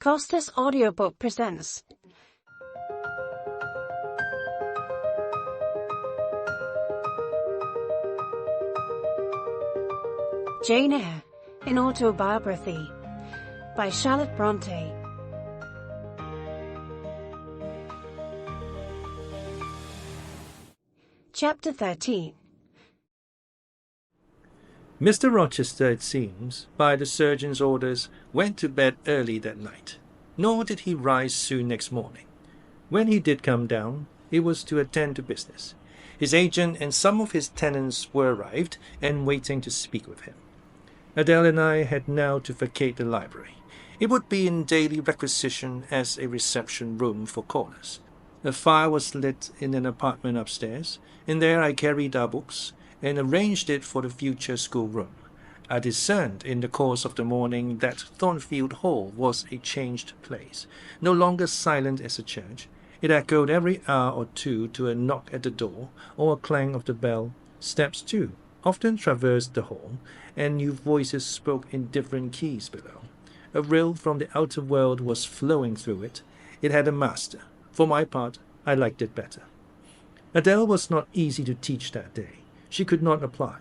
Costa's audiobook presents Jane Eyre, an Autobiography by Charlotte Brontë. Chapter 13. Mr. Rochester, it seems, by the surgeon's orders, went to bed early that night, nor did he rise soon next morning. When he did come down, it was to attend to business. His agent and some of his tenants were arrived and waiting to speak with him. Adèle and I had now to vacate the library. It would be in daily requisition as a reception room for callers. A fire was lit in an apartment upstairs, and there I carried our books and arranged it for the future schoolroom. I discerned in the course of the morning that Thornfield Hall was a changed place, no longer silent as a church. It echoed every hour or two to a knock at the door or a clang of the bell. Steps, too, often traversed the hall, and new voices spoke in different keys below. A rill from the outer world was flowing through it. It had a master. For my part, I liked it better. Adèle was not easy to teach that day. She could not apply.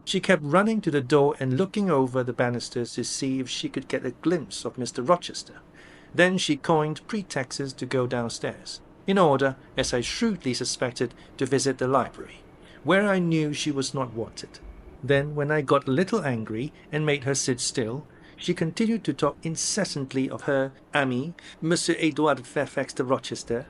She kept running to the door and looking over the banisters to see if she could get a glimpse of Mr. Rochester. Then she coined pretexts to go downstairs, in order, as I shrewdly suspected, to visit the library, where I knew she was not wanted. Then, when I got a little angry and made her sit still, she continued to talk incessantly of her ami, Monsieur Edward Fairfax de Rochester,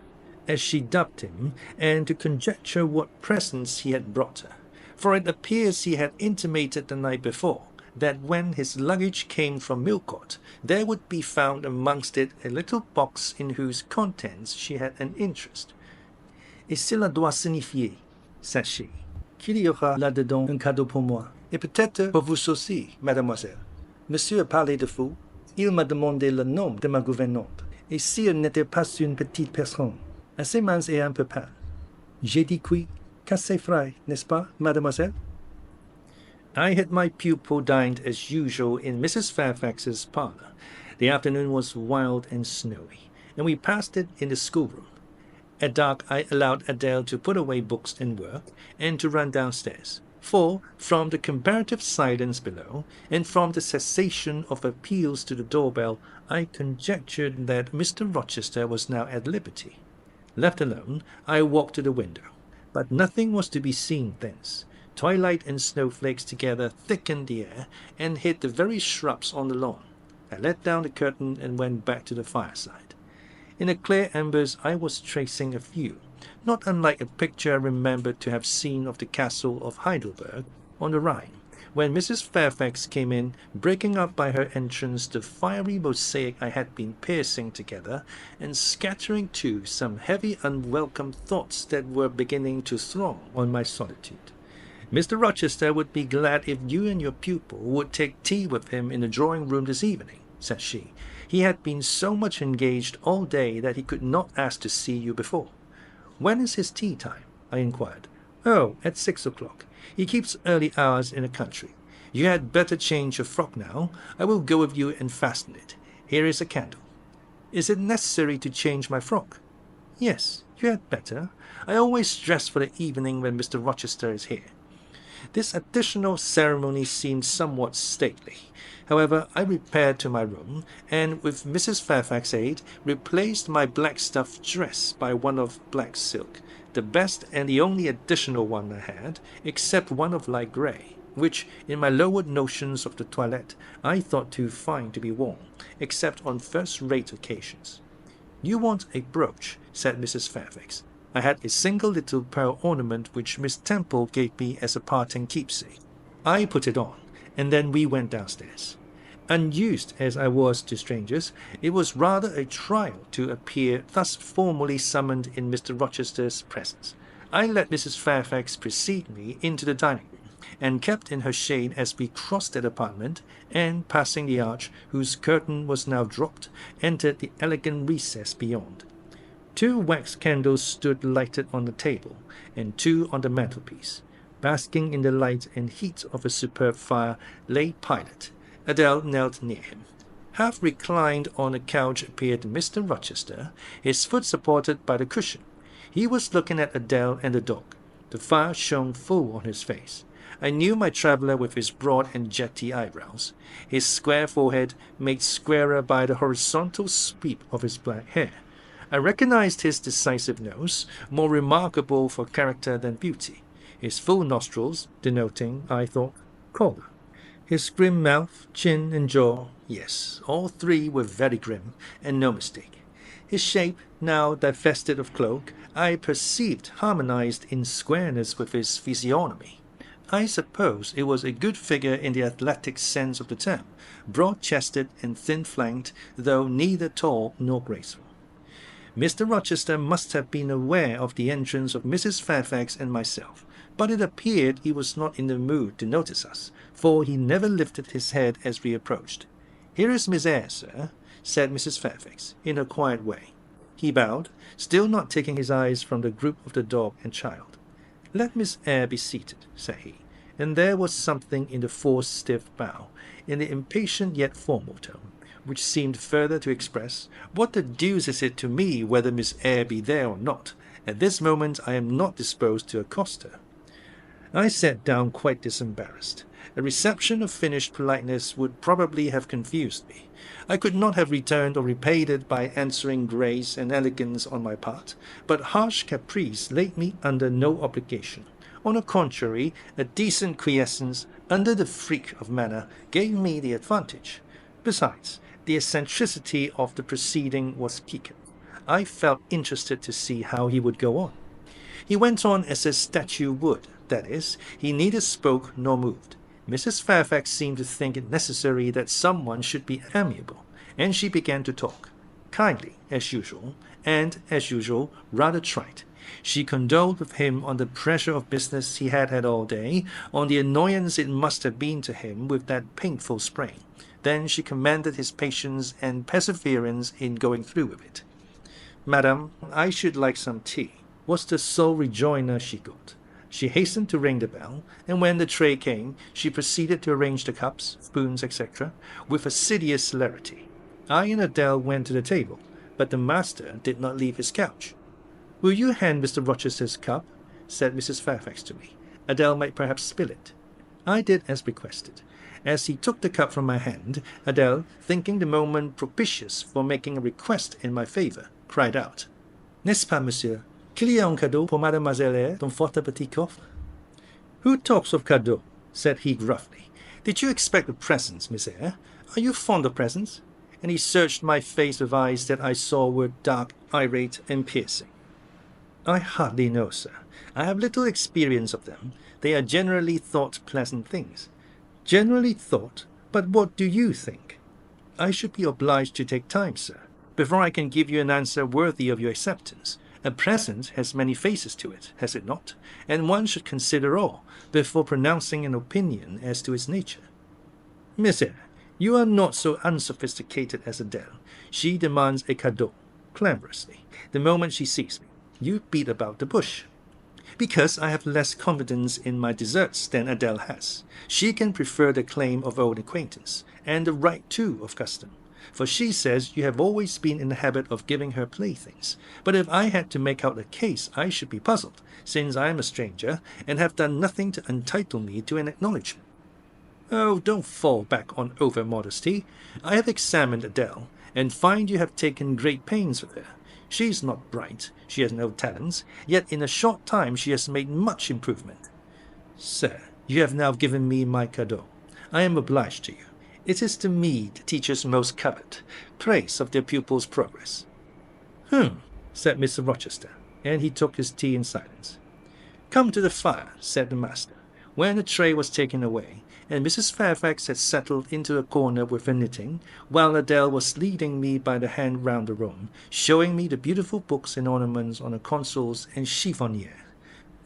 as she dubbed him, and to conjecture what presents he had brought her. For it appears he had intimated the night before that when his luggage came from Millcourt, there would be found amongst it a little box in whose contents she had an interest. Et cela doit signifier, said she, qu'il y aura là-dedans un cadeau pour moi, et peut-être pour vous aussi, mademoiselle. Monsieur a parlé de vous, il m'a demandé le nom de ma gouvernante, et si elle n'était pas une petite personne, assez mince et un peu pâle. J'ai dit oui, qu'assez frais, n'est-ce pas, mademoiselle? I had my pupil dined as usual in Mrs. Fairfax's parlour. The afternoon was wild and snowy, and we passed it in the schoolroom. At dark I allowed Adèle to put away books and work, and to run downstairs. For, from the comparative silence below, and from the cessation of appeals to the doorbell, I conjectured that Mr. Rochester was now at liberty. Left alone, I walked to the window, but nothing was to be seen thence. Twilight and snowflakes together thickened the air, and hid the very shrubs on the lawn. I let down the curtain and went back to the fireside. In the clear embers I was tracing a view, not unlike a picture I remembered to have seen of the castle of Heidelberg on the Rhine, when Mrs. Fairfax came in, breaking up by her entrance the fiery mosaic I had been piecing together, and scattering too some heavy unwelcome thoughts that were beginning to throng on my solitude. Mr. Rochester would be glad if you and your pupil would take tea with him in the drawing-room this evening, said she. He had been so much engaged all day that he could not ask to see you before. When is his tea time? I inquired. Oh, at 6 o'clock. He keeps early hours in the country. You had better change your frock now. I will go with you and fasten it. Here is a candle. Is it necessary to change my frock? Yes, you had better. I always dress for the evening when Mr. Rochester is here. This additional ceremony seemed somewhat stately. However, I repaired to my room, and with Mrs. Fairfax's aid, replaced my black stuff dress by one of black silk, the best and the only additional one I had, except one of light grey, which, in my lowered notions of the toilette, I thought too fine to be worn, except on first-rate occasions. You want a brooch, said Mrs. Fairfax. I had a single little pearl ornament which Miss Temple gave me as a parting keepsake. I put it on, and then we went downstairs. Unused as I was to strangers, it was rather a trial to appear thus formally summoned in Mr. Rochester's presence. I let Mrs. Fairfax precede me into the dining-room, and kept in her shade as we crossed that apartment, and, passing the arch, whose curtain was now dropped, entered the elegant recess beyond. 2 wax candles stood lighted on the table, and 2 on the mantelpiece. Basking in the light and heat of a superb fire lay Pilot. Adèle knelt near him. Half reclined on a couch appeared Mr. Rochester, his foot supported by the cushion. He was looking at Adèle and the dog. The fire shone full on his face. I knew my traveller with his broad and jetty eyebrows, his square forehead made squarer by the horizontal sweep of his black hair. I recognized his decisive nose, more remarkable for character than beauty, his full nostrils denoting, I thought, choler. His grim mouth, chin, and jaw, yes, all three were very grim, and no mistake. His shape, now divested of cloak, I perceived harmonized in squareness with his physiognomy. I suppose it was a good figure in the athletic sense of the term, broad-chested and thin-flanked, though neither tall nor graceful. Mr. Rochester must have been aware of the entrance of Mrs. Fairfax and myself, but it appeared he was not in the mood to notice us, for he never lifted his head as we approached. "Here is Miss Eyre, sir," said Mrs. Fairfax, in her quiet way. He bowed, still not taking his eyes from the group of the dog and child. "Let Miss Eyre be seated," said he, and there was something in the forced stiff bow, in the impatient yet formal tone, which seemed further to express, "What the deuce is it to me whether Miss Eyre be there or not? At this moment I am not disposed to accost her." I sat down quite disembarrassed. A reception of finished politeness would probably have confused me. I could not have returned or repaid it by answering grace and elegance on my part, but harsh caprice laid me under no obligation. On the contrary, a decent quiescence, under the freak of manner, gave me the advantage. Besides, the eccentricity of the proceeding was piquant. I felt interested to see how he would go on. He went on as a statue would, that is, he neither spoke nor moved. Mrs. Fairfax seemed to think it necessary that someone should be amiable, and she began to talk, kindly as usual, and, as usual, rather trite. She condoled with him on the pressure of business he had had all day, on the annoyance it must have been to him with that painful sprain. Then she commended his patience and perseverance in going through with it. "Madam, I should like some tea," was the sole rejoinder she got. She hastened to ring the bell, and when the tray came, she proceeded to arrange the cups, spoons, etc., with assiduous celerity. I and Adèle went to the table, but the master did not leave his couch. "Will you hand Mr. Rochester's cup?" said Mrs. Fairfax to me. "Adèle might perhaps spill it." I did as requested. As he took the cup from my hand, Adèle, thinking the moment propitious for making a request in my favour, cried out, "N'est-ce pas, monsieur? Qu'il y a un cadeau pour Mademoiselle Eyre dans votre petit coffre?" "Who talks of cadeaux?" said he gruffly. "Did you expect a present, Miss Eyre? Are you fond of presents?" And he searched my face with eyes that I saw were dark, irate, and piercing. "I hardly know, sir. I have little experience of them. They are generally thought pleasant things." "Generally thought? But what do you think?" "I should be obliged to take time, sir, before I can give you an answer worthy of your acceptance. A present has many faces to it, has it not? And one should consider all, before pronouncing an opinion as to its nature." "Miss Eyre, you are not so unsophisticated as Adèle. She demands a cadeau, clamorously, the moment she sees me. You beat about the bush." "Because I have less confidence in my deserts than Adèle has. She can prefer the claim of old acquaintance, and the right, too, of custom. For she says you have always been in the habit of giving her playthings. But if I had to make out a case, I should be puzzled, since I am a stranger, and have done nothing to entitle me to an acknowledgment." "Oh, don't fall back on over-modesty. I have examined Adèle, and find you have taken great pains with her. She is not bright, she has no talents, yet in a short time she has made much improvement." "Sir, you have now given me my cadeau. I am obliged to you. It is to me the teachers most covet, praise of their pupils' progress." Said Mr. Rochester, and he took his tea in silence. "Come to the fire," said the master, when the tray was taken away, and Mrs. Fairfax had settled into a corner with her knitting, while Adèle was leading me by the hand round the room, showing me the beautiful books and ornaments on the consoles and chiffonier.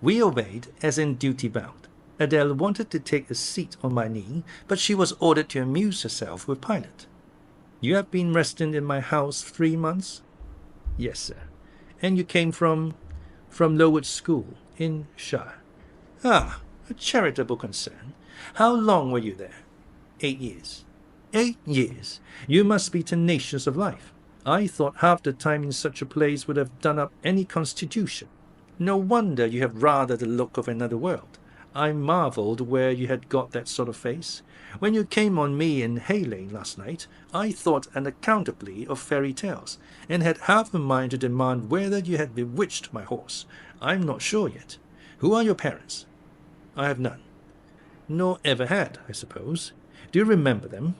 We obeyed, as in duty bound. Adèle wanted to take a seat on my knee, but she was ordered to amuse herself with Pilot. "You have been resident in my house 3 months?" "Yes, sir." "And you came from Lowood School, in Shire?" "Ah, a charitable concern. How long were you there?" 8 years. 8 years. You must be tenacious of life. I thought half the time in such a place would have done up any constitution. No wonder you have rather the look of another world. I marvelled where you had got that sort of face. When you came on me in Hay Lane last night, I thought unaccountably of fairy tales, and had half a mind to demand whether you had bewitched my horse. I'm not sure yet. Who are your parents? I have none. Nor ever had, I suppose. Do you remember them?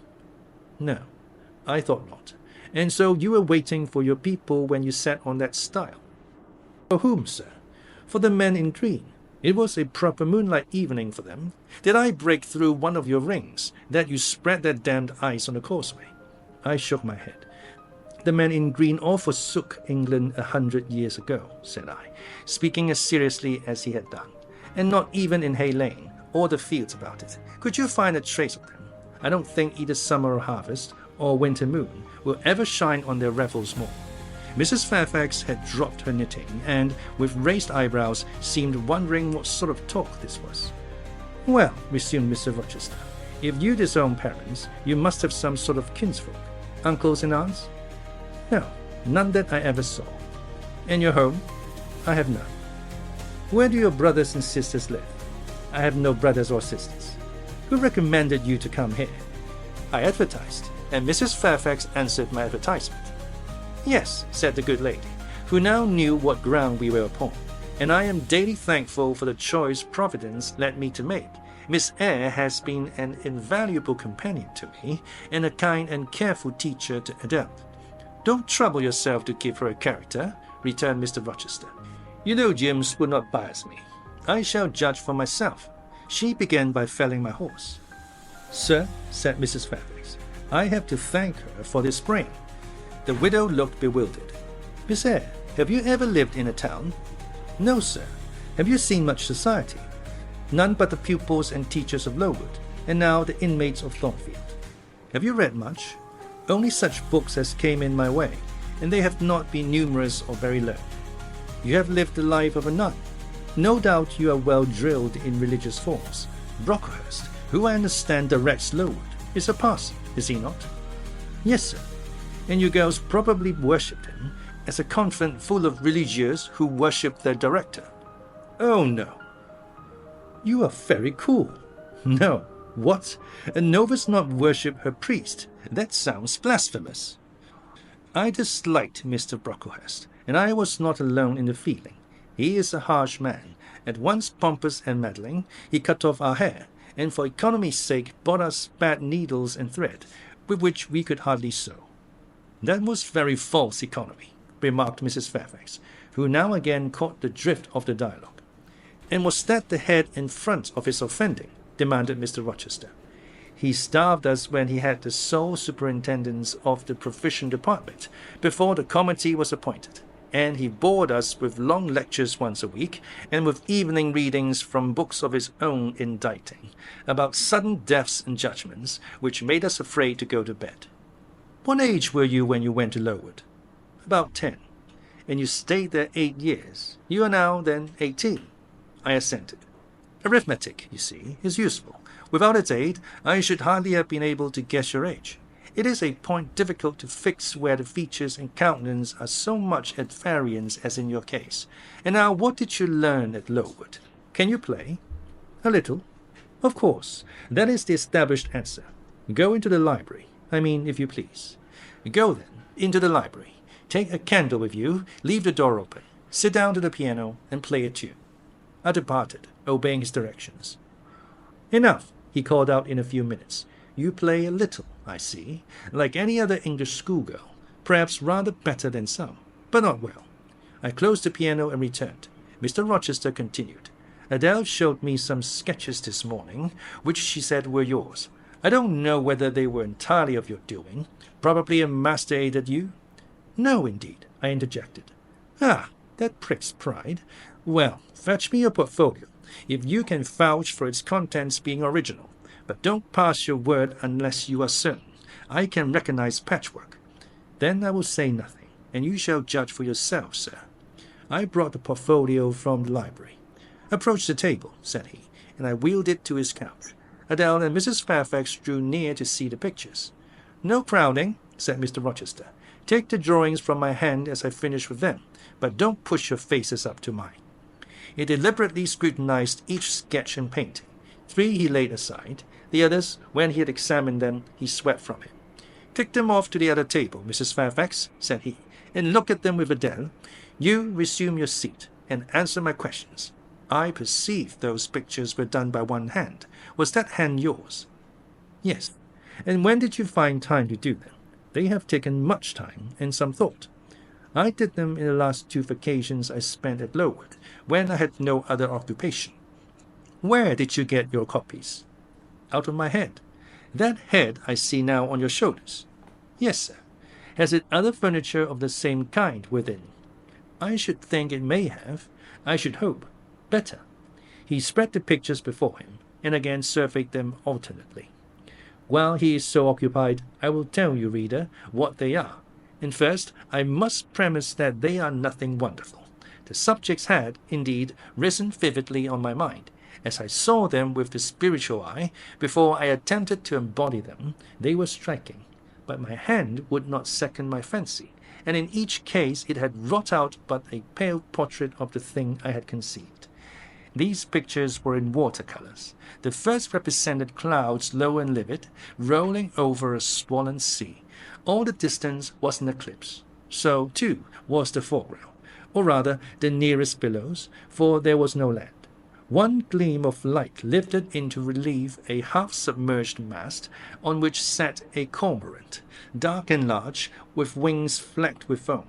No, I thought not. And so you were waiting for your people when you sat on that stile. For whom, sir? For the men in green. It was a proper moonlight evening for them. Did I break through one of your rings, that you spread that damned ice on the causeway? I shook my head. The men in green all forsook England 100 years ago, said I, speaking as seriously as he had done. And not even in Hay Lane, or the fields about it, could you find a trace of them. I don't think either summer or harvest, or winter moon, will ever shine on their revels more. Mrs. Fairfax had dropped her knitting, and, with raised eyebrows, seemed wondering what sort of talk this was. Well, resumed Mr. Rochester, if you disown parents, you must have some sort of kinsfolk, uncles and aunts? No, none that I ever saw. And your home? I have none. Where do your brothers and sisters live? I have no brothers or sisters. Who recommended you to come here? I advertised, and Mrs. Fairfax answered my advertisement. Yes, said the good lady, who now knew what ground we were upon, and I am daily thankful for the choice Providence led me to make. Miss Eyre has been an invaluable companion to me, and a kind and careful teacher to Adèle. Don't trouble yourself to give her a character, returned Mr. Rochester. Your eulogiums would not bias me. I shall judge for myself. She began by felling my horse. Sir, said Mrs. Fairfax, I have to thank her for this spring. The widow looked bewildered. Miss Eyre, have you ever lived in a town? No, sir. Have you seen much society? None but the pupils and teachers of Lowood, and now the inmates of Thornfield. Have you read much? Only such books as came in my way, and they have not been numerous or very learned. You have lived the life of a nun. No doubt you are well drilled in religious forms. Brocklehurst, who I understand directs Lowood, is a parson, is he not? Yes, sir. And you girls probably worshipped him as a convent full of religieux who worship their director. Oh, no. You are very cool. No. What? A novice not worship her priest? That sounds blasphemous. I disliked Mr. Brocklehurst, and I was not alone in the feeling. He is a harsh man. At once pompous and meddling, he cut off our hair, and for economy's sake bought us bad needles and thread, with which we could hardly sew. That was very false economy, remarked Mrs. Fairfax, who now again caught the drift of the dialogue. And was that the head and front of his offending? Demanded Mr. Rochester. He starved us when he had the sole superintendence of the provision department, before the committee was appointed, and he bored us with long lectures once a week, and with evening readings from books of his own inditing, about sudden deaths and judgments, which made us afraid to go to bed. What age were you when you went to Lowood? About 10. And you stayed there 8 years. You are now, then, 18. I assented. Arithmetic, you see, is useful. Without its aid, I should hardly have been able to guess your age. It is a point difficult to fix where the features and countenance are so much at variance as in your case. And now, what did you learn at Lowood? Can you play? A little. Of course. That is the established answer. Go into the library. I mean, if you please. Go, then, into the library. Take a candle with you, leave the door open, sit down to the piano, and play a tune. I departed, obeying his directions. Enough, he called out in a few minutes. You play a little, I see, like any other English schoolgirl, perhaps rather better than some, but not well. I closed the piano and returned. Mr. Rochester continued. Adèle showed me some sketches this morning, which she said were yours. I don't know whether they were entirely of your doing. Probably a master aided you? No, indeed, I interjected. Ah, that pricks pride. Well, fetch me your portfolio, if you can vouch for its contents being original. But don't pass your word unless you are certain. I can recognize patchwork. Then I will say nothing, and you shall judge for yourself, sir. I brought the portfolio from the library. Approach the table, said he, and I wheeled it to his couch. Adèle and Mrs. Fairfax drew near to see the pictures. "No crowding," said Mr. Rochester. "Take the drawings from my hand as I finish with them, but don't push your faces up to mine." He deliberately scrutinized each sketch and painting. 3 he laid aside. The others, when he had examined them, he swept from him. "Take them off to the other table, Mrs. Fairfax," said he, "and look at them with Adèle. You resume your seat, and answer my questions. I perceive those pictures were done by one hand. Was that hand yours?" "Yes." "And when did you find time to do them?" "They have taken much time and some thought. I did them in the last 2 vacations I spent at Lowood, when I had no other occupation." "Where did you get your copies?" "Out of my head." "That head I see now on your shoulders?" "Yes, sir." "Has it other furniture of the same kind within?" "I should think it may have. I should hope. Better." He spread the pictures before him, and again surveyed them alternately. While he is so occupied, I will tell you, reader, what they are. And first, I must premise that they are nothing wonderful. The subjects had, indeed, risen vividly on my mind. As I saw them with the spiritual eye, before I attempted to embody them, they were striking. But my hand would not second my fancy, and in each case it had wrought out but a pale portrait of the thing I had conceived. These pictures were in watercolors. The first represented clouds low and livid, rolling over a swollen sea. All the distance was an eclipse. So, too, was the foreground, or rather the nearest billows, for there was no land. One gleam of light lifted into relief a half-submerged mast on which sat a cormorant, dark and large, with wings flecked with foam.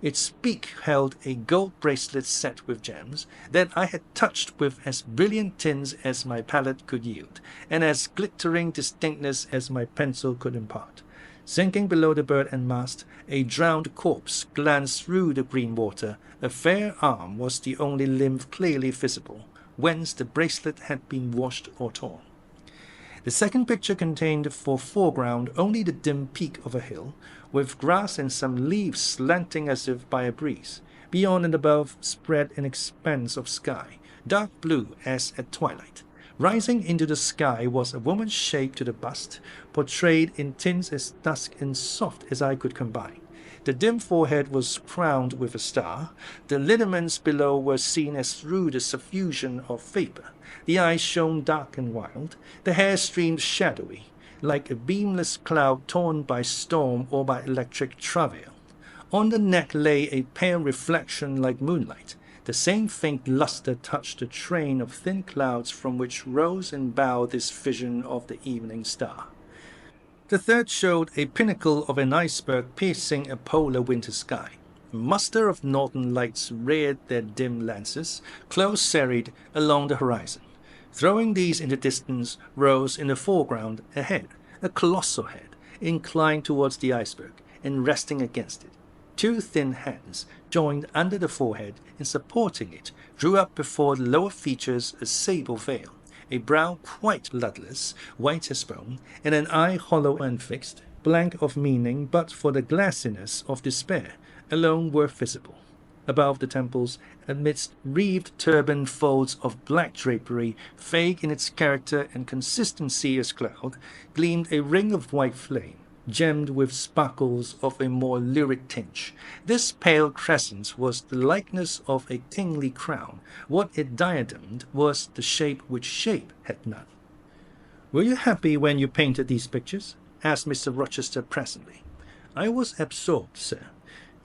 Its beak held a gold bracelet set with gems that I had touched with as brilliant tints as my palette could yield, and as glittering distinctness as my pencil could impart. Sinking below the bird and mast, a drowned corpse glanced through the green water. A fair arm was the only limb clearly visible, whence the bracelet had been washed or torn. The second picture contained for foreground only the dim peak of a hill, with grass and some leaves slanting as if by a breeze. Beyond and above spread an expanse of sky, dark blue as at twilight. Rising into the sky was a woman's shape to the bust, portrayed in tints as dusk and soft as I could combine. The dim forehead was crowned with a star. The lineaments below were seen as through the suffusion of vapor. The eyes shone dark and wild. The hair streamed shadowy, like a beamless cloud torn by storm or by electric travail. On the neck lay a pale reflection like moonlight. The same faint luster touched the train of thin clouds from which rose and bowed this vision of the evening star. The third showed a pinnacle of an iceberg piercing a polar winter sky. A muster of northern lights reared their dim lances, close serried along the horizon. Throwing these in the distance rose in the foreground a head, a colossal head, inclined towards the iceberg and resting against it. 2 thin hands, joined under the forehead and supporting it, drew up before the lower features a sable veil, a brow quite bloodless, white as bone, and an eye hollow and fixed, blank of meaning but for the glassiness of despair, alone were visible. Above the temples, amidst wreathed turban folds of black drapery, vague in its character and consistency as cloud, gleamed a ring of white flame, gemmed with sparkles of a more lurid tinge. This pale crescent was the likeness of a kingly crown. What it diademed was the shape which shape had none. "Were you happy when you painted these pictures?" asked Mr. Rochester presently. "I was absorbed, sir.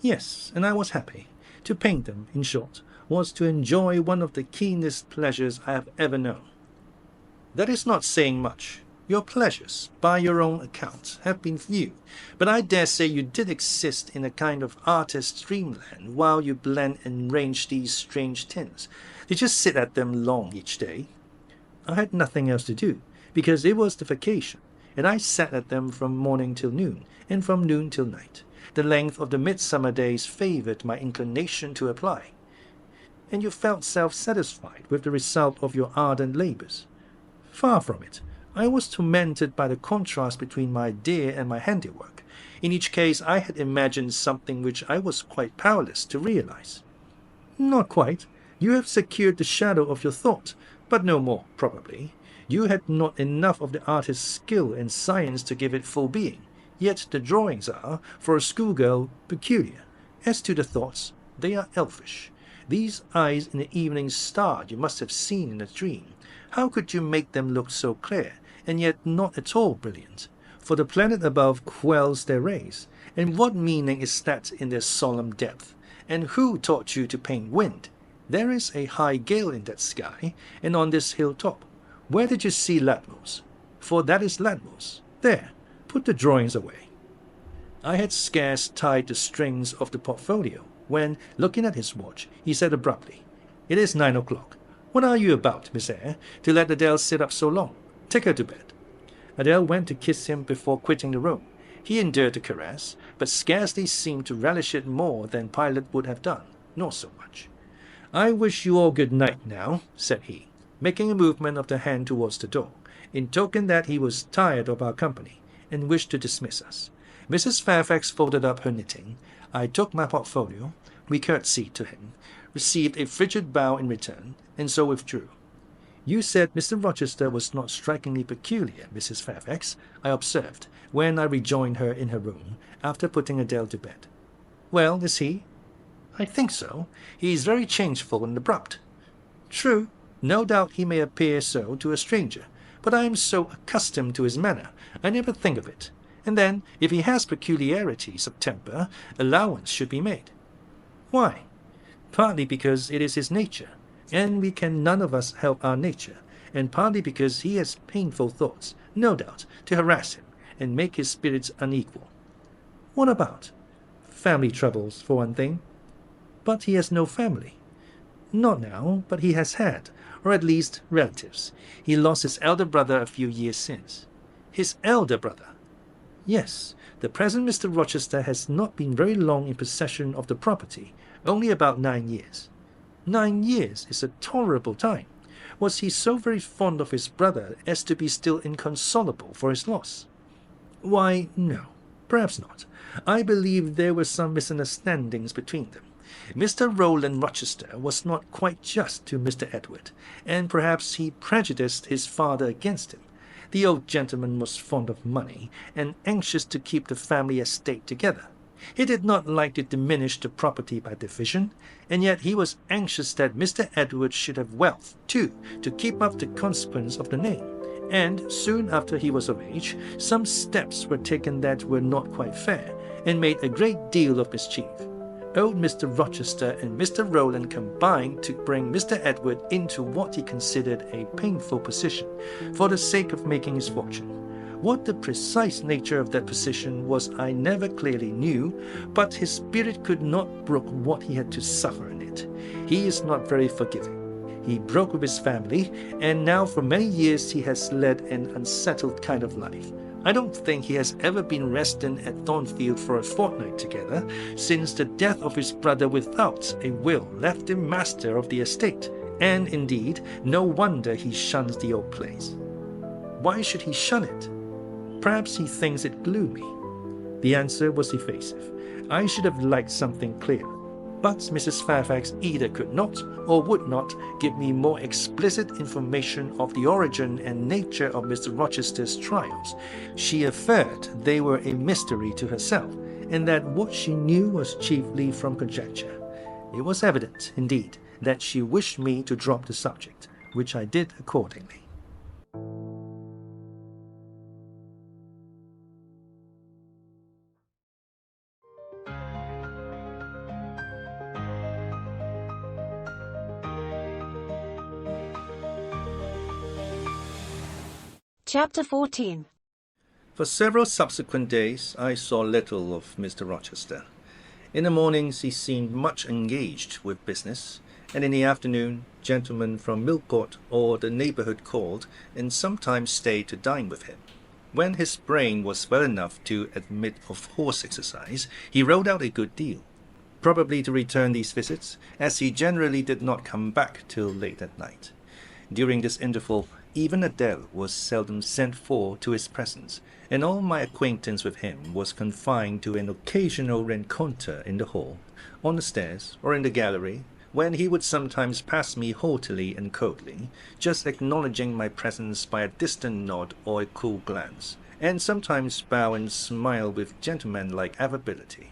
Yes, and I was happy. To paint them, in short, was to enjoy one of the keenest pleasures I have ever known." "That is not saying much. Your pleasures, by your own account, have been few, but I dare say you did exist in a kind of artist's dreamland while you blend and range these strange tints. Did you sit at them long each day?" "I had nothing else to do, because it was the vacation, and I sat at them from morning till noon, and from noon till night. The length of the midsummer days favored my inclination to apply." "And you felt self-satisfied with the result of your ardent labors?" "Far from it. I was tormented by the contrast between my idea and my handiwork. In each case I had imagined something which I was quite powerless to realize." "Not quite. You have secured the shadow of your thought, but no more, probably. You had not enough of the artist's skill and science to give it full being. Yet the drawings are, for a schoolgirl, peculiar. As to the thoughts, they are elfish. These eyes in the evening star you must have seen in a dream. How could you make them look so clear, and yet not at all brilliant? For the planet above quells their rays. And what meaning is that in their solemn depth? And who taught you to paint wind? There is a high gale in that sky, and on this hilltop. Where did you see Latmos? For that is Latmos. There, put the drawings away. I had scarce tied the strings of the portfolio, when, looking at his watch, he said abruptly, "It is 9 o'clock. What are you about, Miss Eyre, to let Adèle sit up so long? Take her to bed." Adèle went to kiss him before quitting the room. He endured the caress, but scarcely seemed to relish it more than Pilate would have done, nor so much. "I wish you all good night now," said he, making a movement of the hand towards the door, in token that he was tired of our company, and wished to dismiss us. Mrs. Fairfax folded up her knitting. I took my portfolio. We curtsied to him, received a frigid bow in return, and so withdrew. "You said Mr. Rochester was not strikingly peculiar, Mrs. Fairfax," I observed, when I rejoined her in her room, after putting Adèle to bed. "Well, is he?" "I think so. He is very changeful and abrupt." "True. No doubt he may appear so to a stranger, but I am so accustomed to his manner, I never think of it. And then, if he has peculiarities of temper, allowance should be made." "Why?" "Partly because it is his nature, and we can none of us help our nature, and partly because he has painful thoughts, no doubt, to harass him, and make his spirits unequal." "What about?" "Family troubles, for one thing." "But he has no family." "Not now, but he has had, or at least relatives. He lost his elder brother a few years since." "His elder brother?" "Yes. The present Mr. Rochester has not been very long in possession of the property, only about 9 years. 9 years is a tolerable time. Was he so very fond of his brother as to be still inconsolable for his loss?" "Why, no, perhaps not. I believe there were some misunderstandings between them. Mr. Rowland Rochester was not quite just to Mr. Edward, and perhaps he prejudiced his father against him. The old gentleman was fond of money, and anxious to keep the family estate together. He did not like to diminish the property by division, and yet he was anxious that Mr. Edward should have wealth, too, to keep up the consequence of the name. And soon after he was of age, some steps were taken that were not quite fair, and made a great deal of mischief. Old Mr. Rochester and Mr. Rowland combined to bring Mr. Edward into what he considered a painful position, for the sake of making his fortune. What the precise nature of that position was I never clearly knew, but his spirit could not brook what he had to suffer in it. He is not very forgiving. He broke with his family, and now for many years he has led an unsettled kind of life. I don't think he has ever been resident at Thornfield for a fortnight together, since the death of his brother without a will left him master of the estate, and indeed no wonder he shuns the old place." "Why should he shun it?" "Perhaps he thinks it gloomy." The answer was evasive. I should have liked something clearer. But Mrs. Fairfax either could not or would not give me more explicit information of the origin and nature of Mr. Rochester's trials. She averred they were a mystery to herself, and that what she knew was chiefly from conjecture. It was evident, indeed, that she wished me to drop the subject, which I did accordingly. Chapter 14. For several subsequent days I saw little of Mr. Rochester. In the mornings he seemed much engaged with business, and in the afternoon gentlemen from Millcourt or the neighbourhood called, and sometimes stayed to dine with him. When his brain was well enough to admit of horse exercise, he rode out a good deal, probably to return these visits, as he generally did not come back till late at night. During this interval, even Adèle was seldom sent for to his presence, and all my acquaintance with him was confined to an occasional rencontre in the hall, on the stairs, or in the gallery, when he would sometimes pass me haughtily and coldly, just acknowledging my presence by a distant nod or a cool glance, and sometimes bow and smile with gentlemanlike affability.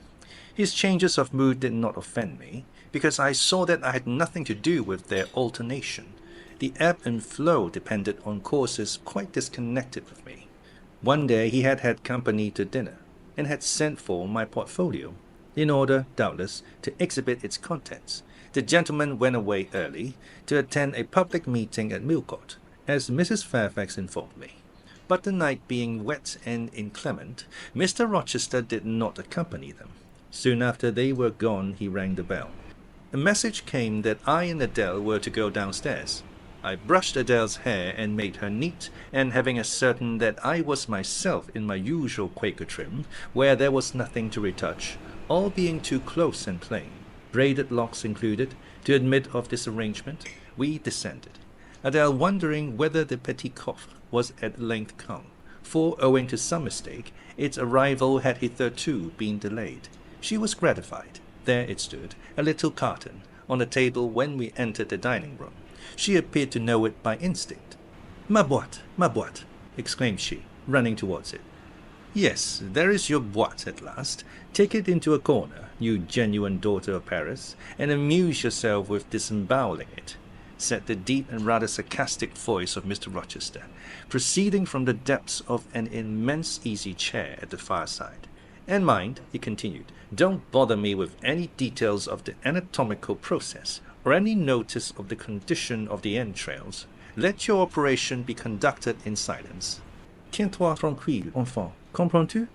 His changes of mood did not offend me, because I saw that I had nothing to do with their alternation. The ebb and flow depended on courses quite disconnected with me. One day he had had company to dinner, and had sent for my portfolio, in order, doubtless, to exhibit its contents. The gentleman went away early to attend a public meeting at Millcourt, as Mrs. Fairfax informed me. But the night being wet and inclement, Mr. Rochester did not accompany them. Soon after they were gone, he rang the bell. A message came that I and Adèle were to go downstairs. I brushed Adèle's hair and made her neat, and having ascertained that I was myself in my usual Quaker trim, where there was nothing to retouch, all being too close and plain, braided locks included, to admit of this arrangement, we descended, Adèle wondering whether the petit coffre was at length come, for, owing to some mistake, its arrival had hitherto been delayed. She was gratified. There it stood, a little carton, on the table when we entered the dining-room. She appeared to know it by instinct. Ma boîte, exclaimed she, running towards it. Yes, there is your boîte at last. Take it into a corner, you genuine daughter of Paris, and amuse yourself with disemboweling it, said the deep and rather sarcastic voice of Mr. Rochester, proceeding from the depths of an immense easy-chair at the fireside. And mind, he continued, don't bother me with any details of the anatomical process, or any notice of the condition of the entrails. Let your operation be conducted in silence. Tiens-toi tranquille, enfant. Comprends-tu?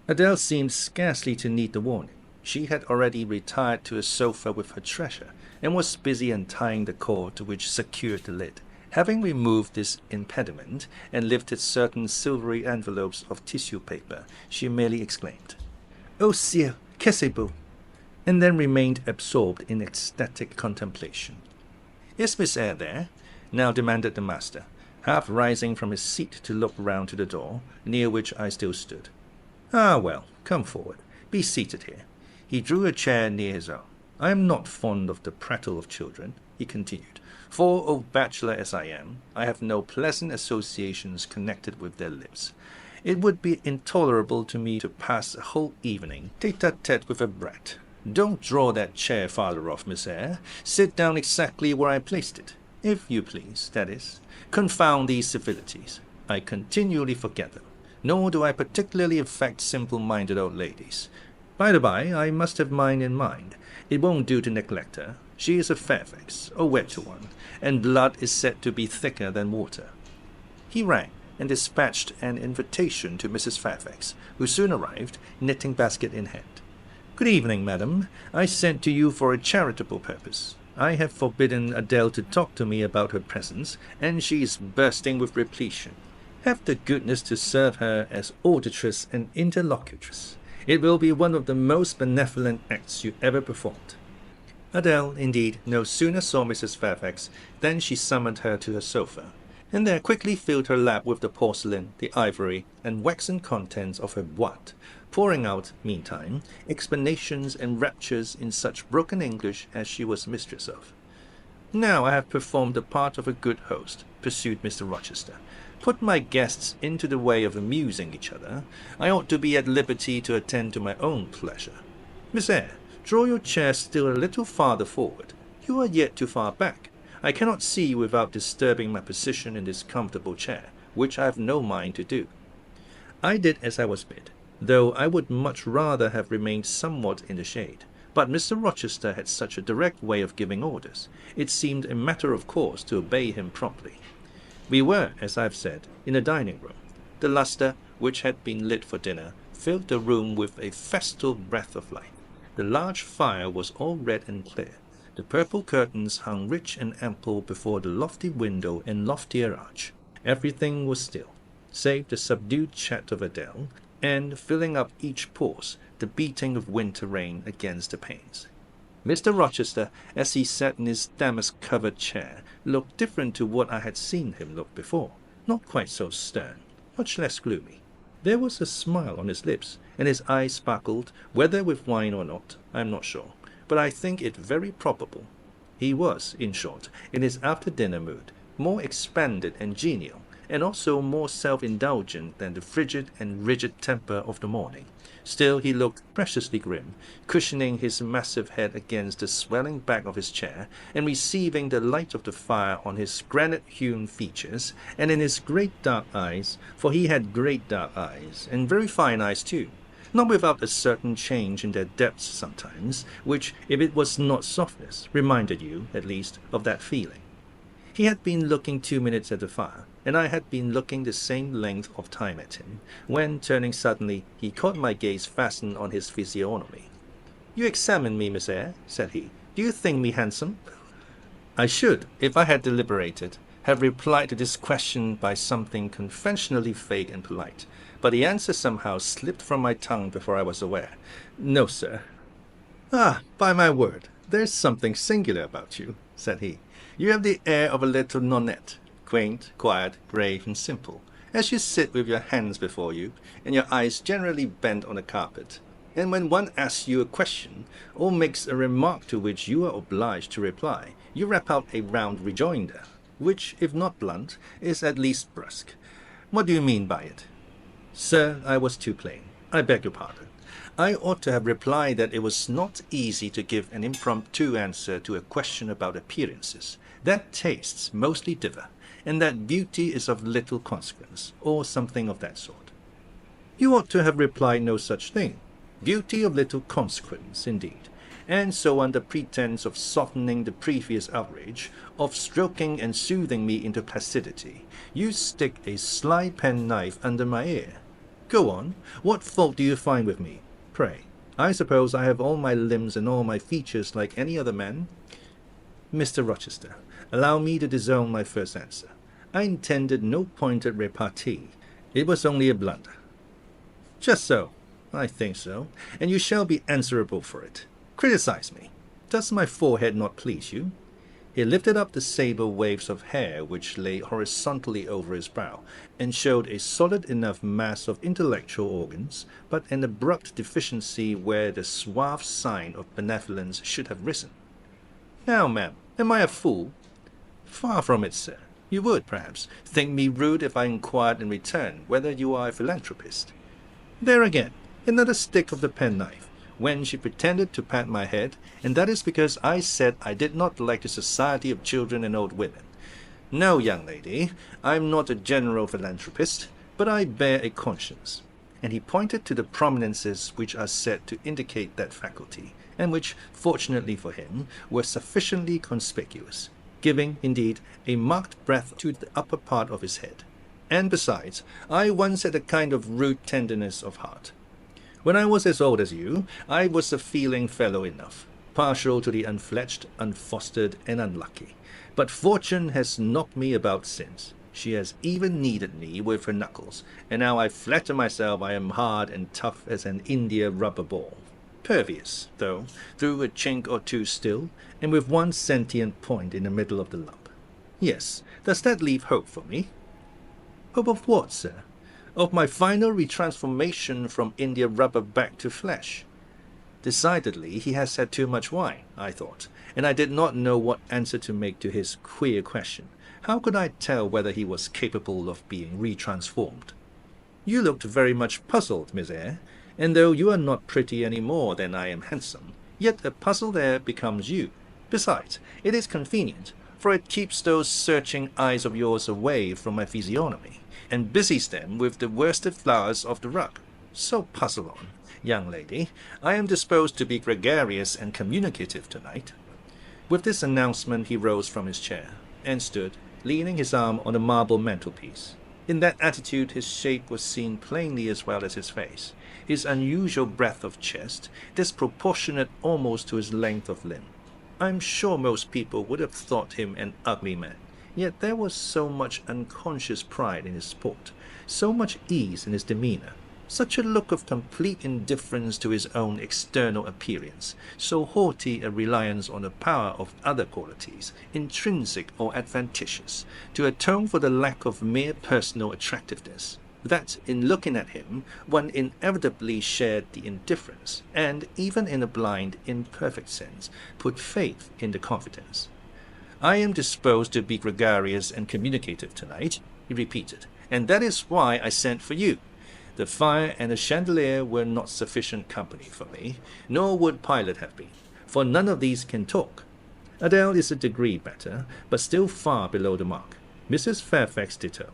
Adèle seemed scarcely to need the warning. She had already retired to a sofa with her treasure, and was busy untying the cord which secured the lid. Having removed this impediment, and lifted certain silvery envelopes of tissue paper, she merely exclaimed, "Oh ciel, que c'est beau!" and then remained absorbed in ecstatic contemplation. "Is Miss Eyre there?" now demanded the master, half rising from his seat to look round to the door, near which I still stood. "Ah, well, come forward. Be seated here." He drew a chair near his own. "I am not fond of the prattle of children," he continued, "for, old bachelor as I am, I have no pleasant associations connected with their lips. It would be intolerable to me to pass a whole evening tête-à-tête with a brat. Don't draw that chair farther off, Miss Eyre. Sit down exactly where I placed it, if you please, that is. Confound these civilities. I continually forget them, nor do I particularly affect simple-minded old ladies. By the by, I must have mine in mind. It won't do to neglect her. She is a Fairfax, a wetter one, and blood is said to be thicker than water." He rang, and dispatched an invitation to Mrs. Fairfax, who soon arrived, knitting basket in hand. "Good evening, madam. I sent to you for a charitable purpose. I have forbidden Adèle to talk to me about her presence, and she is bursting with repletion. Have the goodness to serve her as auditress and interlocutress. It will be one of the most benevolent acts you ever performed." Adèle, indeed, no sooner saw Mrs. Fairfax than she summoned her to her sofa, and there quickly filled her lap with the porcelain, the ivory, and waxen contents of her boîte, pouring out, meantime, explanations and raptures in such broken English as she was mistress of. "Now I have performed the part of a good host," pursued Mr. Rochester. "Put my guests into the way of amusing each other. I ought to be at liberty to attend to my own pleasure. Miss Eyre, draw your chair still a little farther forward. You are yet too far back. I cannot see you without disturbing my position in this comfortable chair, which I have no mind to do." I did as I was bid, though I would much rather have remained somewhat in the shade. But Mr. Rochester had such a direct way of giving orders, it seemed a matter of course to obey him promptly. We were, as I have said, in a dining-room. The lustre, which had been lit for dinner, filled the room with a festal breath of light. The large fire was all red and clear. The purple curtains hung rich and ample before the lofty window and loftier arch. Everything was still, save the subdued chat of Adèle, and, filling up each pause, the beating of winter rain against the panes. Mr. Rochester, as he sat in his damask-covered chair, looked different to what I had seen him look before, not quite so stern, much less gloomy. There was a smile on his lips, and his eyes sparkled, whether with wine or not, I am not sure, but I think it very probable. He was, in short, in his after-dinner mood, more expanded and genial, and also more self-indulgent than the frigid and rigid temper of the morning. Still, he looked preciously grim, cushioning his massive head against the swelling back of his chair, and receiving the light of the fire on his granite-hewn features, and in his great dark eyes, for he had great dark eyes, and very fine eyes too, not without a certain change in their depths sometimes, which, if it was not softness, reminded you, at least, of that feeling. He had been looking 2 minutes at the fire, and I had been looking the same length of time at him, when, turning suddenly, he caught my gaze fastened on his physiognomy. "You examine me, Miss Eyre," said he. "Do you think me handsome?" I should, if I had deliberated, have replied to this question by something conventionally vague and polite, but the answer somehow slipped from my tongue before I was aware. "No, sir." "Ah, by my word, there's something singular about you," said he. "You have the air of a little nonnette, quaint, quiet, grave, and simple, as you sit with your hands before you, and your eyes generally bent on the carpet. And when one asks you a question, or makes a remark to which you are obliged to reply, you rap out a round rejoinder, which, if not blunt, is at least brusque. What do you mean by it?" "Sir, I was too plain. I beg your pardon. I ought to have replied that it was not easy to give an impromptu answer to a question about appearances, that tastes mostly differ, and that beauty is of little consequence, or something of that sort." "You ought to have replied no such thing. Beauty of little consequence, indeed. And so, under pretence of softening the previous outrage, of stroking and soothing me into placidity, you stick a sly penknife under my ear. Go on. What fault do you find with me? Pray, I suppose I have all my limbs and all my features like any other man?" "Mr. Rochester, allow me to disown my first answer. I intended no pointed repartee. It was only a blunder." "Just so. I think so, and you shall be answerable for it. Criticize me. Does my forehead not please you?" He lifted up the sable waves of hair which lay horizontally over his brow, and showed a solid enough mass of intellectual organs, but an abrupt deficiency where the suave sign of benevolence should have risen. "Now, ma'am, am I a fool?" "Far from it, sir. You would, perhaps, think me rude if I inquired in return whether you are a philanthropist." "There again, another stick of the penknife, when she pretended to pat my head, and that is because I said I did not like the society of children and old women. No, young lady, I am not a general philanthropist, but I bear a conscience." And he pointed to the prominences which are said to indicate that faculty, and which, fortunately for him, were sufficiently conspicuous, giving, indeed, a marked breadth to the upper part of his head. "And besides, I once had a kind of rude tenderness of heart. When I was as old as you, I was a feeling fellow enough, partial to the unfledged, unfostered, and unlucky. But fortune has knocked me about since. She has even kneaded me with her knuckles, and now I flatter myself I am hard and tough as an India rubber ball. Pervious, though, through a chink or two still, and with one sentient point in the middle of the lump. Yes, does that leave hope for me?" "Hope of what, sir?" "Of my final retransformation from India rubber back to flesh." Decidedly, he has had too much wine, I thought, and I did not know what answer to make to his queer question. How could I tell whether he was capable of being retransformed? "You looked very much puzzled, Miss Eyre, and though you are not pretty any more than I am handsome, yet a puzzled air becomes you. Besides, it is convenient, for it keeps those searching eyes of yours away from my physiognomy, and busies them with the worsted flowers of the rug. So puzzle on, young lady. I am disposed to be gregarious and communicative tonight." With this announcement he rose from his chair, and stood, leaning his arm on the marble mantelpiece. In that attitude his shape was seen plainly as well as his face, his unusual breadth of chest, disproportionate almost to his length of limb. I am sure most people would have thought him an ugly man, yet there was so much unconscious pride in his sport, so much ease in his demeanour, such a look of complete indifference to his own external appearance, so haughty a reliance on the power of other qualities, intrinsic or adventitious, to atone for the lack of mere personal attractiveness, that, in looking at him, one inevitably shared the indifference, and, even in a blind, imperfect sense, put faith in the confidence. "I am disposed to be gregarious and communicative tonight," he repeated, "and that is why I sent for you. The fire and the chandelier were not sufficient company for me, nor would Pilate have been, for none of these can talk. Adèle is a degree better, but still far below the mark. Mrs. Fairfax ditto.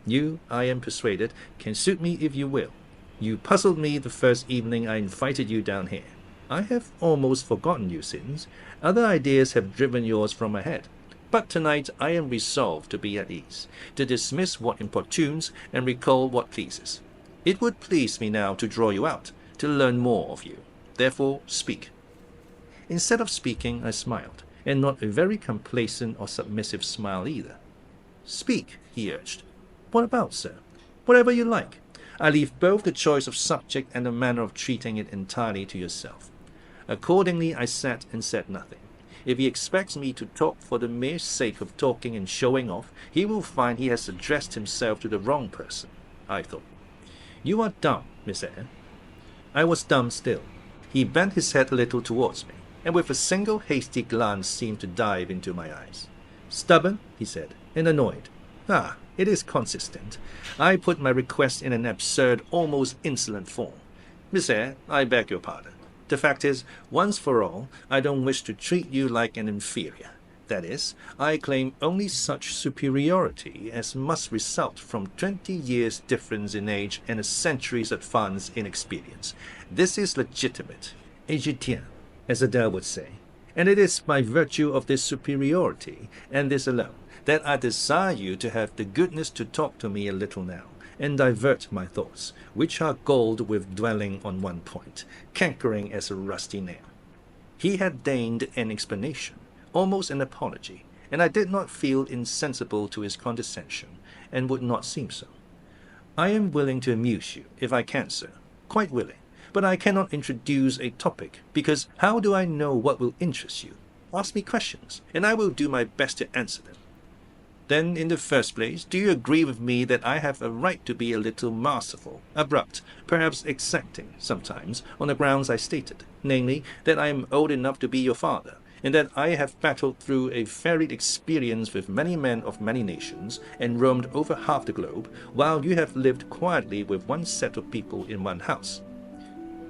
You, I am persuaded, can suit me if you will. You puzzled me the first evening I invited you down here. I have almost forgotten you since. Other ideas have driven yours from my head. But tonight I am resolved to be at ease, to dismiss what importunes and recall what pleases. It would please me now to draw you out, to learn more of you. Therefore, speak." Instead of speaking, I smiled, and not a very complacent or submissive smile either. "Speak," he urged. "What about, sir?" "Whatever you like. I leave both the choice of subject and the manner of treating it entirely to yourself." Accordingly, I sat and said nothing. If he expects me to talk for the mere sake of talking and showing off, he will find he has addressed himself to the wrong person, I thought. "You are dumb, Miss Eyre." I was dumb still. He bent his head a little towards me, and with a single hasty glance seemed to dive into my eyes. "Stubborn," he said, and annoyed. "Ah, it is consistent. I put my request in an absurd, almost insolent form. Miss Eyre, I beg your pardon. The fact is, once for all, I don't wish to treat you like an inferior. That is, I claim only such superiority as must result from 20 years' difference in age and a century's advance in experience. This is legitimate, et je tiens, as Adèle would say, and it is by virtue of this superiority, and this alone, that I desire you to have the goodness to talk to me a little now, and divert my thoughts, which are galled with dwelling on one point, cankering as a rusty nail." He had deigned an explanation, almost an apology, and I did not feel insensible to his condescension, and would not seem so. "I am willing to amuse you, if I can, sir, quite willing, but I cannot introduce a topic, because how do I know what will interest you? Ask me questions, and I will do my best to answer them." "Then, in the first place, do you agree with me that I have a right to be a little masterful, abrupt, perhaps exacting, sometimes, on the grounds I stated, namely, that I am old enough to be your father, and that I have battled through a varied experience with many men of many nations, and roamed over half the globe, while you have lived quietly with one set of people in one house?"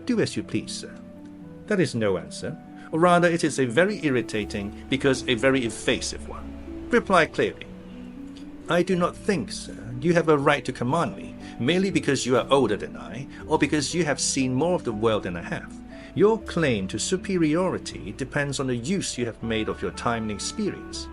"Do as you please, sir." "That is no answer, or rather it is a very irritating, because a very evasive one. Reply clearly." "I do not think, sir, you have a right to command me, merely because you are older than I, or because you have seen more of the world than I have. Your claim to superiority depends on the use you have made of your time and experience."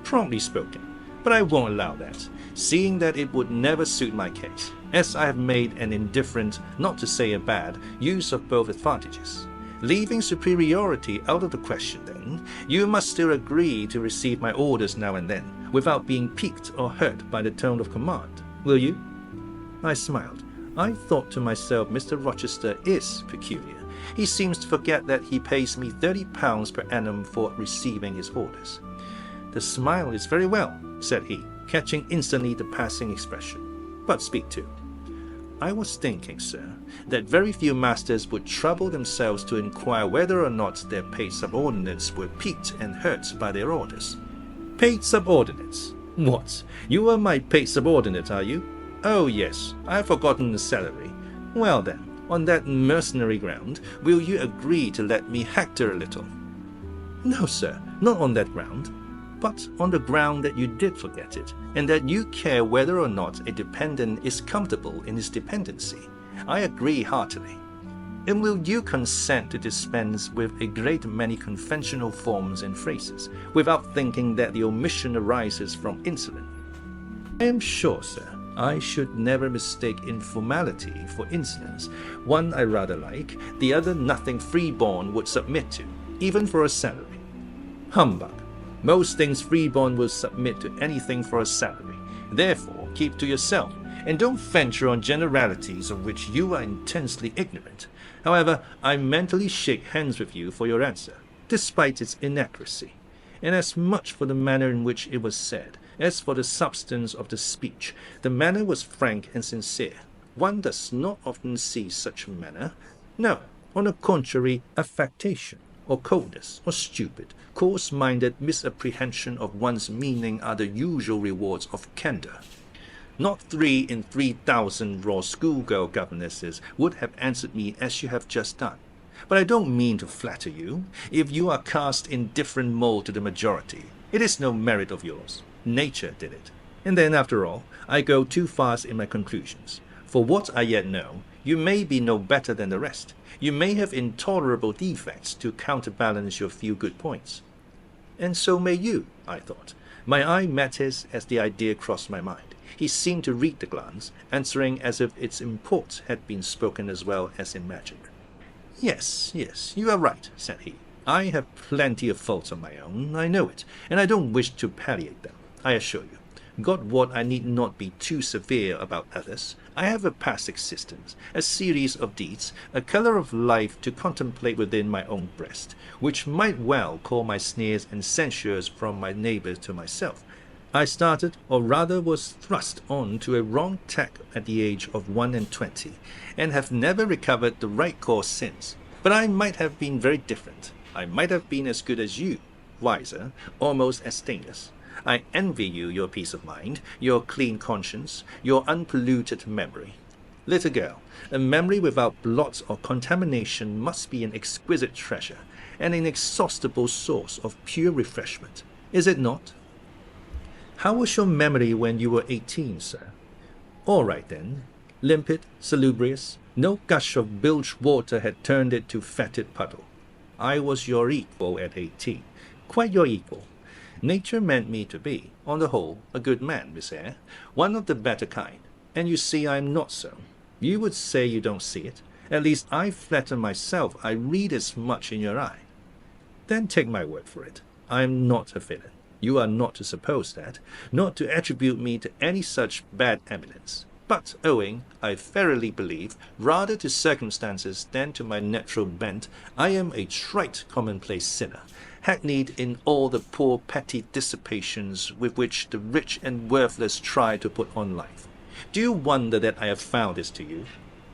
Promptly spoken, but I won't allow that, seeing that it would never suit my case, as I have made an indifferent, not to say a bad, use of both advantages. Leaving superiority out of the question, then, you must still agree to receive my orders now and then, without being piqued or hurt by the tone of command, will you? I smiled. I thought to myself, Mr. Rochester is peculiar. He seems to forget that he pays me £30 per annum for receiving his orders. "The smile is very well," said he, catching instantly the passing expression. "But speak to." "I was thinking, sir, that very few masters would trouble themselves to inquire whether or not their paid subordinates were piqued and hurt by their orders." "Paid subordinates? What? You are my paid subordinate, are you? Oh, yes, I have forgotten the salary. Well then, on that mercenary ground, will you agree to let me hector a little?" "No, sir, not on that ground, but on the ground that you did forget it, and that you care whether or not a dependent is comfortable in his dependency. I agree heartily. And will you consent to dispense with a great many conventional forms and phrases, without thinking that the omission arises from insolence?" "I am sure, sir, I should never mistake informality for insolence. One I rather like, the other nothing freeborn would submit to, even for a salary." "Humbug! Most things freeborn will submit to anything for a salary. Therefore, keep to yourself, and don't venture on generalities of which you are intensely ignorant. However, I mentally shake hands with you for your answer, despite its inaccuracy, and as much for the manner in which it was said, as for the substance of the speech. The manner was frank and sincere. One does not often see such a manner. No, on the contrary, affectation. or coldness, or stupid, coarse-minded misapprehension of one's meaning are the usual rewards of candor. Not 3 in 3,000 raw schoolgirl governesses would have answered me as you have just done. But I don't mean to flatter you. If you are cast in different mold to the majority, it is no merit of yours. Nature did it. And then, after all, I go too fast in my conclusions. For what I yet know, you may be no better than the rest. You may have intolerable defects to counterbalance your few good points. And so may you, I thought. My eye met his as the idea crossed my mind. He seemed to read the glance, answering as if its import had been spoken as well as imagined. Yes, you are right, said he. I have plenty of faults of my own, I know it, and I don't wish to palliate them, I assure you. God wot I need not be too severe about others. I have a past existence, a series of deeds, a colour of life to contemplate within my own breast, which might well call my sneers and censures from my neighbours to myself. I started, or rather was thrust on to a wrong tack at the age of 21, and have never recovered the right course since. But I might have been very different. I might have been as good as you, wiser, almost as stainless. I envy you your peace of mind, your clean conscience, your unpolluted memory. Little girl, a memory without blot or contamination must be an exquisite treasure, an inexhaustible source of pure refreshment. Is it not? How was your memory when you were 18, sir? All right, then. Limpid, salubrious, no gush of bilge water had turned it to fetid puddle. I was your equal at 18, quite your equal. Nature meant me to be, on the whole, a good man, Miss Eyre, one of the better kind, and you see I am not so. You would say you don't see it. At least I flatter myself I read as much in your eye. Then take my word for it. I am not a villain. You are not to suppose that, not to attribute me to any such bad eminence, but owing, I verily believe, rather to circumstances than to my natural bent, I am a trite commonplace sinner, hackneyed in all the poor petty dissipations with which the rich and worthless try to put on life. Do you wonder that I have found this to you?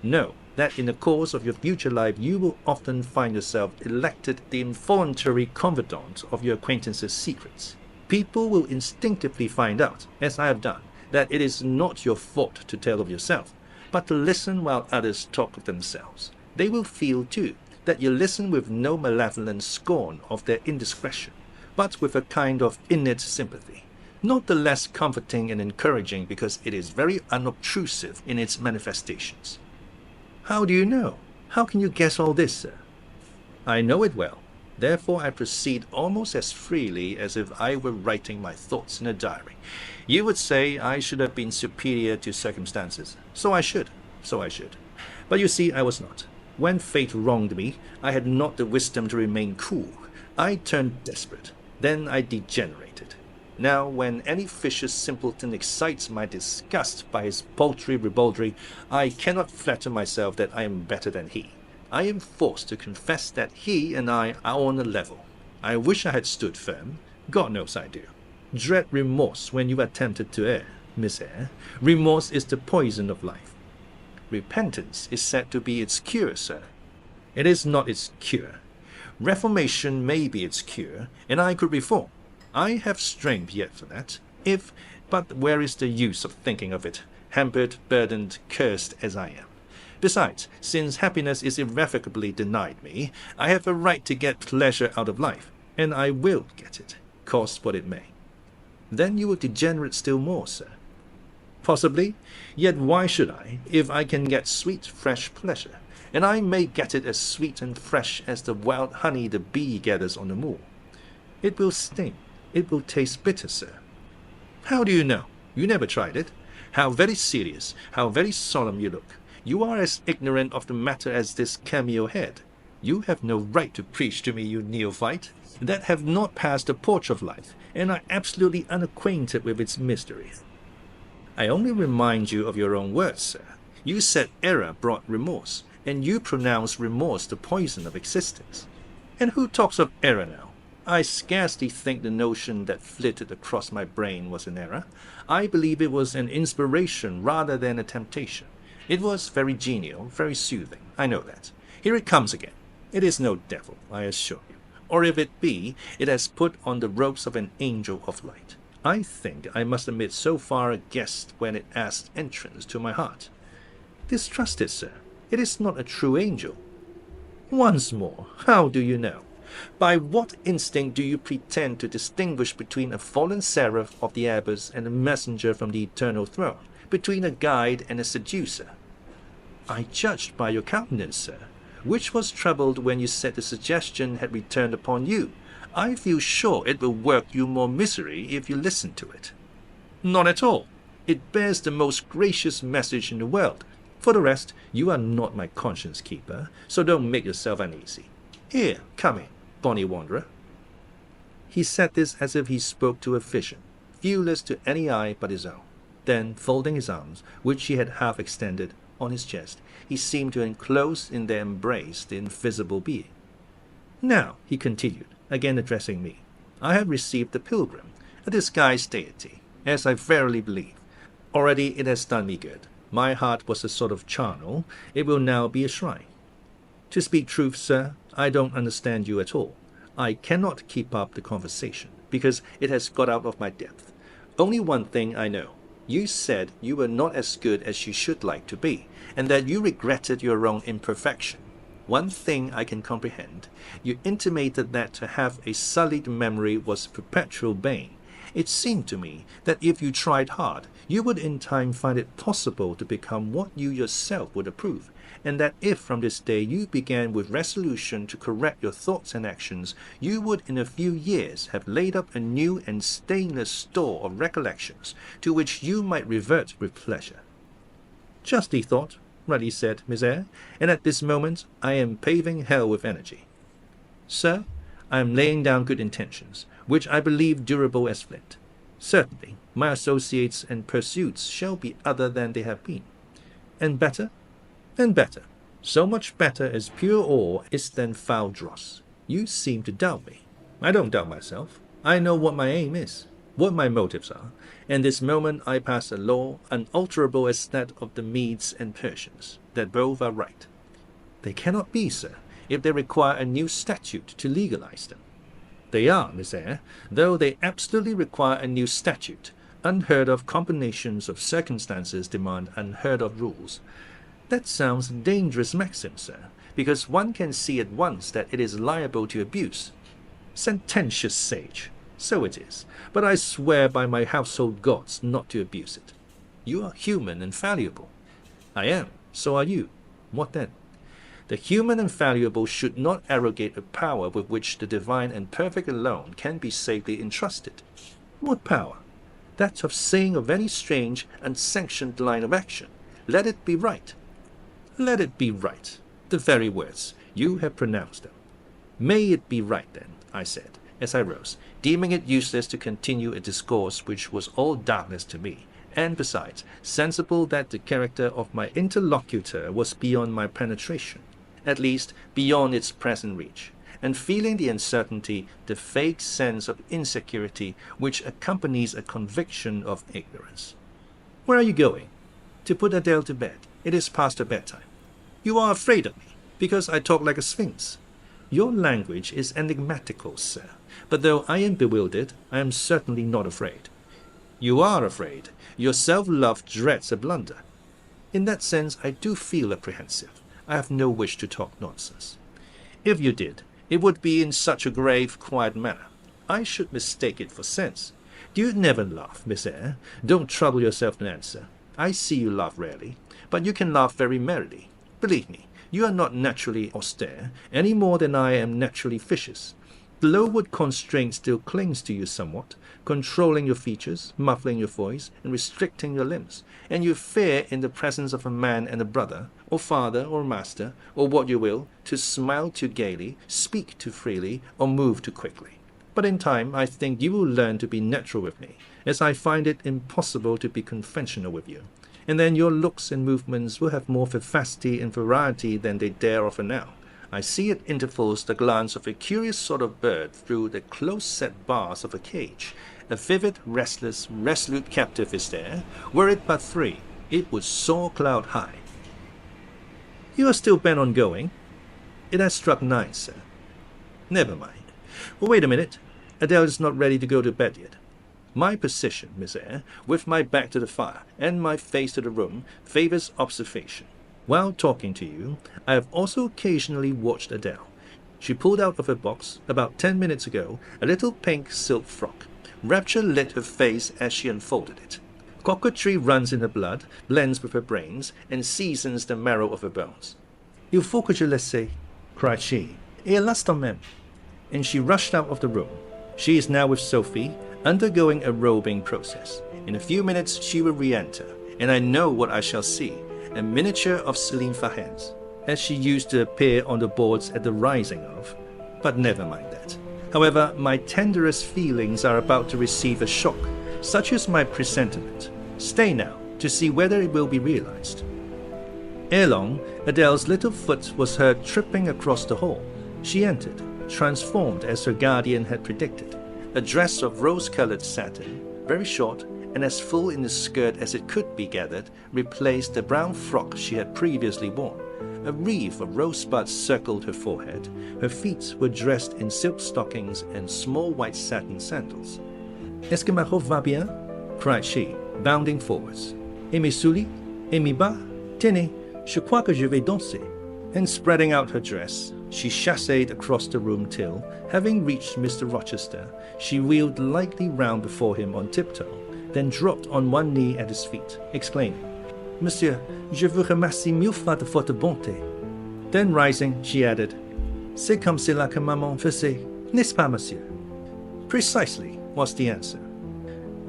No, that in the course of your future life you will often find yourself elected the involuntary confidant of your acquaintances' secrets. People will instinctively find out, as I have done, that it is not your fault to tell of yourself, but to listen while others talk of themselves. They will feel, too, that you listen with no malevolent scorn of their indiscretion, but with a kind of innate sympathy, not the less comforting and encouraging because it is very unobtrusive in its manifestations. How do you know? How can you guess all this, sir? I know it well. Therefore I proceed almost as freely as if I were writing my thoughts in a diary. You would say I should have been superior to circumstances. So I should. But you see, I was not. When fate wronged me, I had not the wisdom to remain cool. I turned desperate. Then I degenerated. Now, when any vicious simpleton excites my disgust by his paltry ribaldry, I cannot flatter myself that I am better than he. I am forced to confess that he and I are on a level. I wish I had stood firm. God knows I do. Dread remorse when you are tempted to err, Miss Eyre. Remorse is the poison of life. Repentance is said to be its cure, sir. It is not its cure. Reformation may be its cure, and I could reform. I have strength yet for that, but where is the use of thinking of it, hampered, burdened, cursed as I am? Besides, since happiness is irrevocably denied me, I have a right to get pleasure out of life, and I will get it, cost what it may. Then you will degenerate still more, sir. Possibly, yet why should I, if I can get sweet, fresh pleasure, and I may get it as sweet and fresh as the wild honey the bee gathers on the moor? It will sting, it will taste bitter, sir. How do you know? You never tried it. How very serious, how very solemn you look. You are as ignorant of the matter as this cameo head. You have no right to preach to me, you neophyte, that have not passed the porch of life, and are absolutely unacquainted with its mysteries. I only remind you of your own words, sir. You said error brought remorse, and you pronounce remorse the poison of existence. And who talks of error now? I scarcely think the notion that flitted across my brain was an error. I believe it was an inspiration rather than a temptation. It was very genial, very soothing. I know that. Here it comes again. It is no devil, I assure you. or if it be, it has put on the robes of an angel of light. I think I must admit so far a guest when it asked entrance to my heart. Distrust it, sir. It is not a true angel. Once more, how do you know? By what instinct do you pretend to distinguish between a fallen seraph of the abyss and a messenger from the eternal throne, between a guide and a seducer? I judged by your countenance, sir, which was troubled when you said the suggestion had returned upon you. I feel sure it will work you more misery if you listen to it. Not at all. It bears the most gracious message in the world. For the rest, you are not my conscience keeper, so don't make yourself uneasy. Here, come in, bonny wanderer. He said this as if he spoke to a vision, viewless to any eye but his own. Then, folding his arms, which he had half extended, on his chest, he seemed to enclose in their embrace the invisible being. Now, he continued, again addressing me, I have received the pilgrim, a disguised deity, as I verily believe. Already it has done me good. My heart was a sort of charnel, it will now be a shrine. To speak truth, sir, I don't understand you at all. I cannot keep up the conversation, because it has got out of my depth. Only one thing I know. You said you were not as good as you should like to be, and that you regretted your own imperfection. One thing I can comprehend. You intimated that to have a sullied memory was perpetual bane. It seemed to me that if you tried hard, you would in time find it possible to become what you yourself would approve, and that if from this day you began with resolution to correct your thoughts and actions, you would in a few years have laid up a new and stainless store of recollections, to which you might revert with pleasure. Justly thought, rightly said, Miss Eyre, and at this moment I am paving hell with energy. Sir, I am laying down good intentions, which I believe durable as flint. Certainly, my associates and pursuits shall be other than they have been. And better? And better. So much better as pure ore is than foul dross. You seem to doubt me. I don't doubt myself. I know what my aim is, what my motives are, and this moment I pass a law unalterable as that of the Medes and Persians, that both are right. They cannot be, sir, if they require a new statute to legalize them. They are, Miss Eyre, though they absolutely require a new statute. Unheard-of combinations of circumstances demand unheard-of rules. That sounds a dangerous maxim, sir, because one can see at once that it is liable to abuse. Sententious sage. So it is, but I swear by my household gods not to abuse it. You are human and fallible. I am, so are you. What then? The human and fallible should not arrogate a power with which the divine and perfect alone can be safely entrusted. What power? That of saying of any strange, unsanctioned line of action, let it be right. Let it be right. The very words. You have pronounced them. May it be right, then, I said, as I rose, deeming it useless to continue a discourse which was all darkness to me, and besides, sensible that the character of my interlocutor was beyond my penetration, at least beyond its present reach, and feeling the uncertainty, the vague sense of insecurity which accompanies a conviction of ignorance. Where are you going? To put Adèle to bed. It is past her bedtime. You are afraid of me, because I talk like a sphinx. Your language is enigmatical, sir, but though I am bewildered, I am certainly not afraid. You are afraid. Your self-love dreads a blunder. In that sense, I do feel apprehensive. I have no wish to talk nonsense. If you did, it would be in such a grave, quiet manner. I should mistake it for sense. Do you never laugh, Miss Eyre? Don't trouble yourself to answer. I see you laugh rarely, but you can laugh very merrily. Believe me, you are not naturally austere, any more than I am naturally vicious. The low-wood constraint still clings to you somewhat, controlling your features, muffling your voice, and restricting your limbs, and you fear in the presence of a man and a brother, or father or master, or what you will, to smile too gaily, speak too freely, or move too quickly. But in time I think you will learn to be natural with me, as I find it impossible to be conventional with you. And then your looks and movements will have more vivacity and variety than they dare offer now. I see at intervals the glance of a curious sort of bird through the close-set bars of a cage. A vivid, restless, resolute captive is there. Were it but free, it would soar cloud high. You are still bent on going? It has struck 9, sir. Never mind. Wait a minute. Adèle is not ready to go to bed yet. My position, Miss Eyre, with my back to the fire and my face to the room, favors observation. While talking to you, I have also occasionally watched Adèle. She pulled out of her box, about 10 minutes ago, a little pink silk frock. Rapture lit her face as she unfolded it. Coquetry runs in her blood, blends with her brains, and seasons the marrow of her bones. Il faut que je le sais, cried she, et à l'instant même. And she rushed out of the room. She is now with Sophie, undergoing a robing process. In a few minutes she will re-enter, and I know what I shall see, a miniature of Céline Fahen's, as she used to appear on the boards at the rising of. But never mind that. However, my tenderest feelings are about to receive a shock. Such is my presentiment. Stay now, to see whether it will be realized. Ere long, Adèle's little foot was heard tripping across the hall. She entered, transformed as her guardian had predicted. A dress of rose-colored satin, very short, and as full in the skirt as it could be gathered, replaced the brown frock she had previously worn. A wreath of rosebuds circled her forehead. Her feet were dressed in silk stockings and small white satin sandals. Est-ce que ma robe va bien? Cried she, bounding forwards. Et mes souliers? Et mes bas? Tenez, je crois que je vais danser. And spreading out her dress, she chassed across the room till, having reached Mr. Rochester, she wheeled lightly round before him on tiptoe, then dropped on one knee at his feet, exclaiming, Monsieur, je vous remercie mille fois de votre bonté. Then rising, she added, C'est comme cela que maman faisait, n'est-ce pas, monsieur? Precisely, was the answer.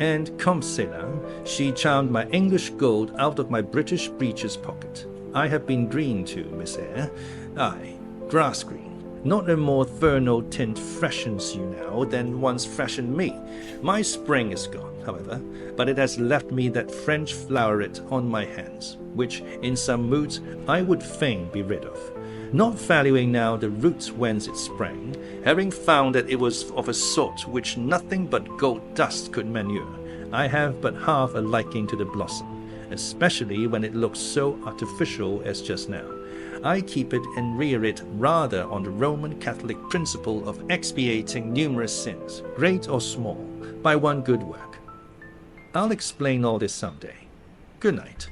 And comme cela, she charmed my English gold out of my British breeches pocket. I have been green too, Miss Eyre. Aye, grass green. Not a more vernal tint freshens you now than once freshened me. My spring is gone, however, but it has left me that French floweret on my hands, which, in some moods, I would fain be rid of. Not valuing now the roots whence it sprang, having found that it was of a sort which nothing but gold dust could manure, I have but half a liking to the blossom, especially when it looks so artificial as just now. I keep it and rear it rather on the Roman Catholic principle of expiating numerous sins, great or small, by one good work. I'll explain all this some day. Good night.